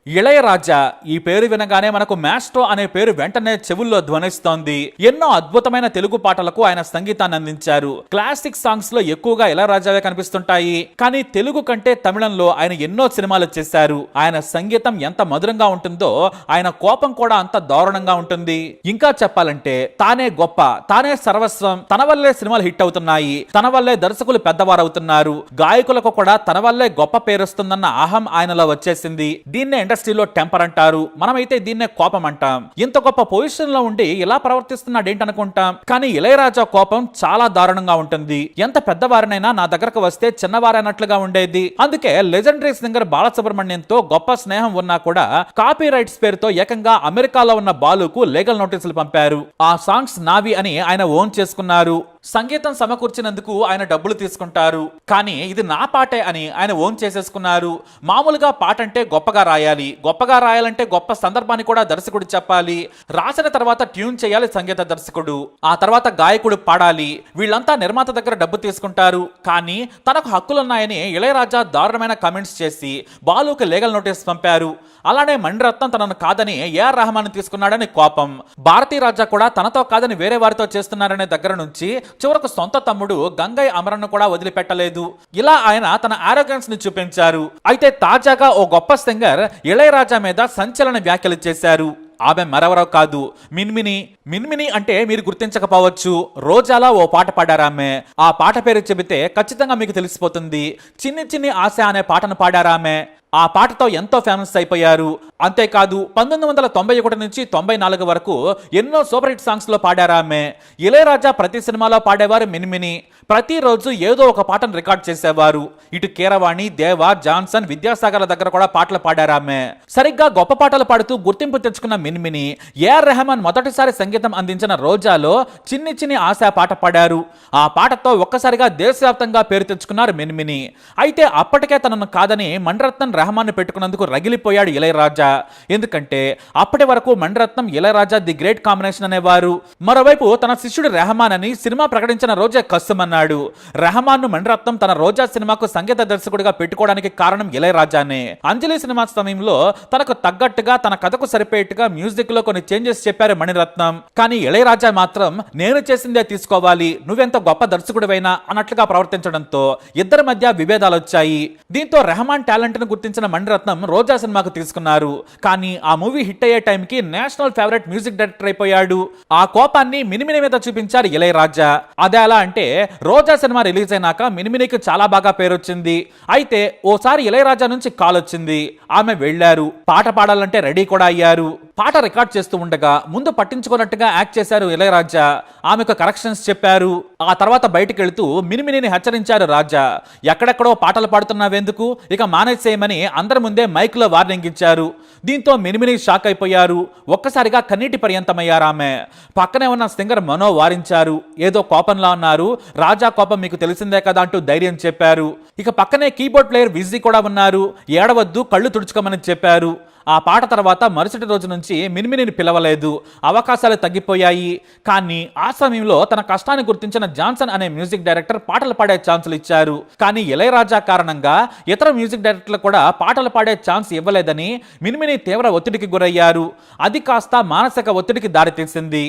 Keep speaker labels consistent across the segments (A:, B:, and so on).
A: ఇళయరాజా ఈ పేరు వినగానే మనకు మాస్ట్రో అనే పేరు వెంటనే చెవుల్లో ధ్వనిస్తోంది. ఎన్నో అద్భుతమైన తెలుగు పాటలకు ఆయన సంగీతాన్ని అందించారు. క్లాసిక్ సాంగ్స్ లో ఎక్కువగా ఇళయరాజావే కనిపిస్తుంటాయి. కానీ తెలుగు కంటే తమిళంలో ఆయన ఎన్నో సినిమాలు చేశారు. ఆయన సంగీతం ఎంత మధురంగా ఉంటుందో ఆయన కోపం కూడా అంత దారుణంగా ఉంటుంది. ఇంకా చెప్పాలంటే తానే గొప్ప, తానే సర్వస్వం, తన వల్లే సినిమాలు హిట్ అవుతున్నాయి, తన వల్లే దర్శకులు పెద్దవారవుతున్నారు, గాయకులకు కూడా తన వల్లే గొప్ప పేరుస్తుందన్న అహం ఆయనలో వచ్చేసింది. దీన్నే ఇండస్ట్రీలో టెంపర్ అంటారు. మనమైతే దీన్నే కోపం అంటాం. ఇంత గొప్ప పొజిషన్ లో ఉండి ఇలా ప్రవర్తిస్తున్నాడు ఏంటనుకుంటాం. కానీ ఇళయరాజా కోపం చాలా దారుణంగా ఉంటుంది. ఎంత పెద్దవారినైనా నా దగ్గరకు వస్తే చిన్నవారైనట్లుగా ఉండేది. అందుకే లెజెండరీ సింగర్ బాలసుబ్రహ్మణ్యంతో గొప్ప స్నేహం ఉన్నా కూడా కాపీ రైట్స్ పేరుతో ఏకంగా అమెరికాలో ఉన్న బాలుకు లీగల్ నోటీసులు పంపారు. ఆ సాంగ్స్ నావి అని ఆయన ఓన్ చేసుకున్నారు. సంగీతం సమకూర్చినందుకు ఆయన డబ్బులు తీసుకుంటారు. కానీ ఇది నా పాటే అని ఆయన ఓన్ చేసేసుకున్నారు. మామూలుగా పాట అంటే గొప్పగా రాయాలి, గొప్పగా రాయాలంటే గొప్ప సందర్భాన్ని కూడా దర్శకుడు చెప్పాలి. రాసిన తర్వాత ట్యూన్ చేయాలి సంగీత దర్శకుడు, ఆ తర్వాత గాయకుడు పాడాలి. వీళ్ళంతా నిర్మాత దగ్గర డబ్బు తీసుకుంటారు. కానీ తనకు హక్కులున్నాయని ఇళయరాజా దారుణమైన కామెంట్స్ చేసి బాలుకి లీగల్ నోటీస్ పంపారు. అలానే మణిరత్నం తనను కాదని ఏఆర్ రెహమాన్ తీసుకున్నాడని కోపం. భారతీ రాజా కూడా తనతో కాదని వేరే వారితో చేస్తున్నారనే దగ్గర నుంచి చివరకు సొంత తమ్ముడు గంగయ్య అమరన్ కూడా వదిలిపెట్టలేదు. ఇలా ఆయన తన ఆరోగెన్స్ ని చూపించారు. అయితే తాజాగా ఓ గొప్ప సింగర్ ఇళయరాజా మీద సంచలన వ్యాఖ్యలు చేశారు. ఆమె మరెవరో కాదు, మిన్మిని. మిన్మిని అంటే మీరు గుర్తించకపోవచ్చు. రోజాలా ఓ పాట పాడారామె. ఆ పాట పేరు చెబితే ఖచ్చితంగా మీకు తెలిసిపోతుంది. చిన్ని చిన్ని ఆశ అనే పాటను పాడారామె. ఆ పాటతో ఎంతో ఫేమస్ అయిపోయారు. అంతేకాదు 1991 నుంచి 94 వరకు ఎన్నో సూపర్ హిట్ సాంగ్స్ లో పాడారామె. ఇళయరాజా ప్రతి సినిమాలో పాడేవారు మిన్మిని. ప్రతిరోజు ఏదో ఒక పాటను రికార్డ్ చేసేవారు. ఇటు కీరవాణి, దేవ, జాన్సన్, విద్యాసాగర్ల దగ్గర కూడా పాటలు పాడారామె. సరిగ్గా గొప్ప పాటలు పాడుతూ గుర్తింపు తెచ్చుకున్న మిన్మిని ఏఆర్ రెహమాన్ మొదటిసారి సంగీతం అందించిన రోజాలో చిన్ని చిన్ని ఆశ పాట పాడారు. ఆ పాటతో ఒక్కసారిగా దేశవ్యాప్తంగా పేరు తెచ్చుకున్నారు మిన్మిని. అయితే అప్పటికే తనను కాదని మణిరత్నం రెహమాన్ పెట్టుకున్నందుకు రగిలిపోయాడు ఇళయరాజా. ఎందుకంటే అప్పటి వరకు Mani Ratnam Ilaiyaraaja the great combination అనేవారు. మరోవైపు తన శిష్యుడు రెహమాన్ అని సినిమా ప్రకటించిన రోజే కస్సుమన్నాడు. రెహమాన్ ను మణిరత్నం తన రోజా సినిమాకు సంగీత దర్శకుడిగా పెట్టుకోవడానికి కారణం ఇళయరాజానే. అంజలి సినిమా సమయంలో తనకు తగ్గట్టుగా తన కథకు సరిపోయేట్టుగా మ్యూజిక్ లో కొన్ని చేంజెస్ చెప్పారు మణిరత్నం. కానీ ఇళయరాజా మాత్రం నేను చేసిందే తీసుకోవాలి, నువ్వెంత గొప్ప దర్శకుడివైనా అన్నట్లుగా ప్రవర్తించడంతో ఇద్దరి మధ్య విభేదాలు వచ్చాయి. దీంతో రెహమాన్ టాలెంట్ ను గుర్తించిన మణిరత్నం రోజా సినిమాకు తీసుకున్నారు. కానీ ఆ మూవీ హిట్ అయ్యే టైంకి నేషనల్ ఫేవరెట్ మ్యూజిక్ డైరెక్టర్ అయిపోయాడు. ఆ కోపాన్ని మినిమిని మీద చూపించారు ఇళయరాజా. అదే అలా అంటే రోజా సినిమా రిలీజ్ అయినాక మినిమినికి చాలా బాగా పేరు వచ్చింది. అయితే ఓసారి ఇళయరాజా నుంచి కాల్ వచ్చింది. ఆమె వెళ్లారు, పాట పాడాలంటే రెడీ కూడా అయ్యారు. పాట రికార్డ్ చేస్తూ ఉండగా ముందు పట్టించుకున్నట్టుగా యాక్ట్ చేశారు ఇళయరాజా. ఆమెకు కరెక్షన్స్ చెప్పారు. ఆ తర్వాత బయటికి వెళుతూ మినిమిని హెచ్చరించారు రాజా. ఎక్కడెక్కడో పాటలు పాడుతున్నావెందుకు, ఇక మానేసేయమని అందరి ముందే మైక్ లో వార్నింగ్ ఇచ్చారు. దీంతో మినిమిని షాక్ అయిపోయారు. ఒక్కసారిగా కన్నీటి పర్యంతమయ్యారు ఆమె. పక్కనే ఉన్న సింగర్ మనో వారించారు. ఏదో కోపంలా ఉన్నారు, రాజా కోపం మీకు తెలిసిందే కదా అంటూ ధైర్యం చెప్పారు. ఇక పక్కనే కీబోర్డ్ ప్లేయర్ విజీ కూడా ఉన్నారు. ఏడవద్దు, కళ్ళు తుడుచుకోమని చెప్పారు. ఆ పాట తర్వాత మరుసటి రోజు నుంచి మిన్మినిని పిలవలేదు. అవకాశాలు తగ్గిపోయాయి. కానీ ఆ సమయంలో తన కష్టాన్ని గుర్తించిన జాన్సన్ అనే మ్యూజిక్ డైరెక్టర్ పాటలు పాడే ఛాన్సులు ఇచ్చారు. కానీ ఇళయరాజా కారణంగా ఇతర మ్యూజిక్ డైరెక్టర్లు కూడా పాటలు పాడే ఛాన్స్ ఇవ్వలేదని మిన్మిని తీవ్ర ఒత్తిడికి గురయ్యారు. అది కాస్త మానసిక ఒత్తిడికి దారితీసింది.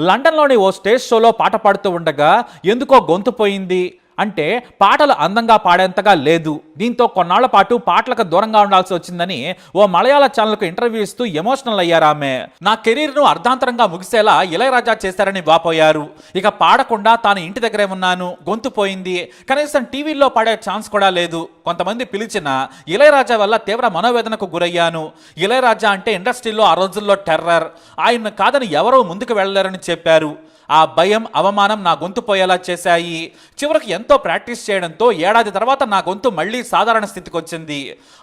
A: లండన్లోని ఓ స్టేజ్ షోలో పాట పాడుతూ ఉండగా ఎందుకో గొంతు పోయింది. అంటే పాటలు అందంగా పాడేంతగా లేదు. దీంతో కొన్నాళ్ల పాటు పాటలకు దూరంగా ఉండాల్సి వచ్చిందని ఓ మలయాళ ఛానల్కు ఇంటర్వ్యూ ఇస్తూ ఎమోషనల్ అయ్యారు ఆమె. నా కెరీర్ ను అర్ధాంతరంగా ముగిసేలా ఇళయరాజా చేశారని వాపోయారు. ఇక పాడకుండా తాను ఇంటి దగ్గరే ఉన్నాను, గొంతు పోయింది, కనీసం టీవీల్లో పాడే ఛాన్స్ కూడా లేదు. కొంతమంది పిలిచిన ఇళయరాజా వల్ల తీవ్ర మనోవేదనకు గురయ్యాను. ఇళయరాజా అంటే ఇండస్ట్రీలో ఆ రోజుల్లో టెర్రర్. ఆయన్ను కాదని ఎవరూ ముందుకు వెళ్ళలేరని చెప్పారు. ఆ భయం, అవమానం నా గొంతు పోయేలా చేశాయి. చివరికి ఎంతో ప్రాక్టీస్ చేయడంతో ఏడాది తర్వాత నా గొంతు మళ్ళీ సాధారణ స్థితికి వచ్చింది.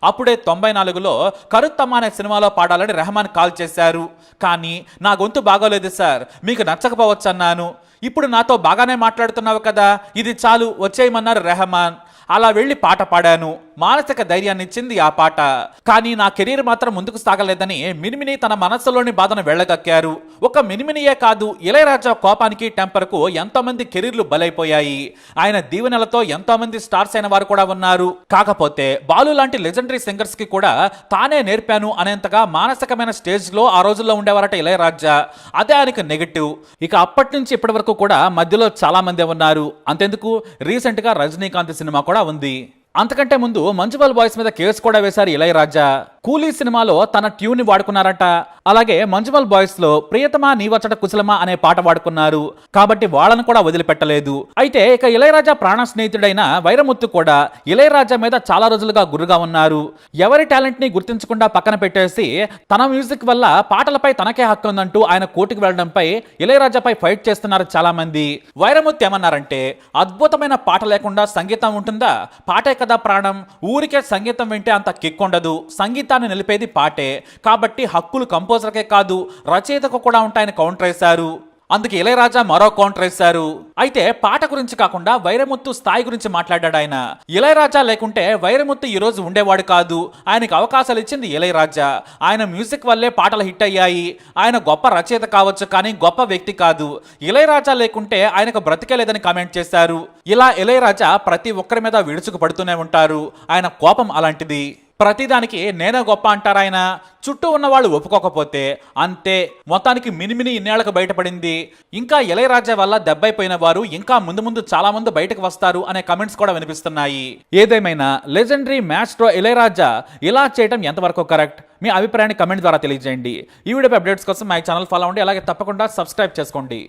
A: అప్పుడే 94లో కరుత్తమ్మ అనే సినిమాలో పాడాలని రెహమాన్ కాల్ చేశారు. కానీ నా గొంతు బాగోలేదు సార్, మీకు నచ్చకపోవచ్చు అన్నాను. ఇప్పుడు నాతో బాగానే మాట్లాడుతున్నావు కదా, ఇది చాలు, వచ్చేయమన్నారు రెహమాన్. అలా వెళ్లి పాట పాడాను. మానసిక ధైర్యాన్ని ఇచ్చింది ఆ పాట. కానీ నా కెరీర్ మాత్రం ముందుకు సాగలేదని మినిమిని తన మనస్సులోని బాధను వెళ్ళగక్కారు. ఒక మినిమినియే కాదు, ఇళయరాజా కోపానికి టెంపర్కు ఎంతో మంది కెరీర్లు బలైపోయాయి. ఆయన దీవెనలతో ఎంతో మంది స్టార్స్ అయిన వారు కూడా ఉన్నారు. కాకపోతే బాలు లాంటి లెజెండరీ సింగర్స్ కి కూడా తానే నేర్పాను అనేంతగా మానసికమైన స్టేజ్ లో ఆ రోజుల్లో ఉండేవారట ఇళయరాజా. అదే ఆయనకు నెగటివ్. ఇక అప్పటి నుంచి ఇప్పటి వరకు కూడా మధ్యలో చాలా మంది ఉన్నారు. అంతెందుకు, రీసెంట్ గా రజనీకాంత్ సినిమా కూడా ఉంది. అంతకంటే ముందు మంజువల్ బాయ్స్ మీద కేసు కూడా వేశారు ఇళయరాజా. కూలీ సినిమాలో తన ట్యూన్ ని వాడుకున్నారట. అలాగే మంజువల్ బాయ్స్ లో ప్రియతమా నీవచ్చట కుశలమా అనే పాట వాడుకున్నారు. కాబట్టి వాళ్ళను కూడా వదిలిపెట్టలేదు. అయితే ఇక ఇళయరాజా ప్రాణ స్నేహితుడైన వైరముత్తు కూడా ఇళయరాజా మీద చాలా రోజులుగా గురుగా ఉన్నారు. ఎవరి టాలెంట్ ని గుర్తించకుండా పక్కన పెట్టేసి తన మ్యూజిక్ వల్ల పాటలపై తనకే హక్కు ఉందంటూ ఆయన కోర్టుకు వెళ్లడంపై ఇళయరాజాపై ఫైట్ చేస్తున్నారు చాలా మంది. వైరముత్తు ఏమన్నారంటే, అద్భుతమైన పాట లేకుండా సంగీతం ఉంటుందా? పాటే కదా ప్రాణం. ఊరికే సంగీతం వింటే అంత కిక్ ఉండదు. సంగీతాన్ని నిలిపేది పాటే. కాబట్టి హక్కులు కంపోజర్కే కాదు, రచయితకు కూడా ఉంటాయని కౌంటర్ వేశారు. అందుకే ఇళయరాజా మరో కౌంటర్ వేశారు. అయితే పాట గురించి కాకుండా వైరముత్తు స్థాయి గురించి మాట్లాడాడు ఆయన. ఇళయరాజా లేకుంటే వైరముత్తు ఈ రోజు ఉండేవాడు కాదు. ఆయనకు అవకాశాలు ఇచ్చింది ఇళయరాజా. ఆయన మ్యూజిక్ వల్లే పాటలు హిట్ అయ్యాయి. ఆయన గొప్ప రచయిత కావచ్చు, కానీ గొప్ప వ్యక్తి కాదు. ఇళయరాజా లేకుంటే ఆయనకు బ్రతికే లేదని కామెంట్ చేశారు. ఇలా ఇళయరాజా ప్రతి ఒక్కరి మీద విడుచుకు పడుతూనే ఉంటారు. ఆయన కోపం అలాంటిది. ప్రతిదానికి నేనే గొప్ప అంటారాయన. చుట్టూ ఉన్న వాళ్ళు ఒప్పుకోకపోతే అంతే. మొత్తానికి మినిమిని ఇన్నేళ్లకు బయటపడింది. ఇంకా ఇళయరాజా వల్ల దెబ్బైపోయిన వారు ఇంకా ముందు ముందు చాలా మంది బయటకు వస్తారు అనే కమెంట్స్ కూడా వినిపిస్తున్నాయి. ఏదేమైనా లెజెండరీ మాస్ట్రో ఇళయరాజా ఇలా చేయడం ఎంతవరకు కరెక్ట్? మీ అభిప్రాయాన్ని కమెంట్ ద్వారా తెలియజేయండి. ఈ వీడియో అప్డేట్స్ కోసం మా ఛానల్ ఫాలో అవ్వండి. అలాగే తప్పకుండా సబ్స్క్రైబ్ చేసుకోండి.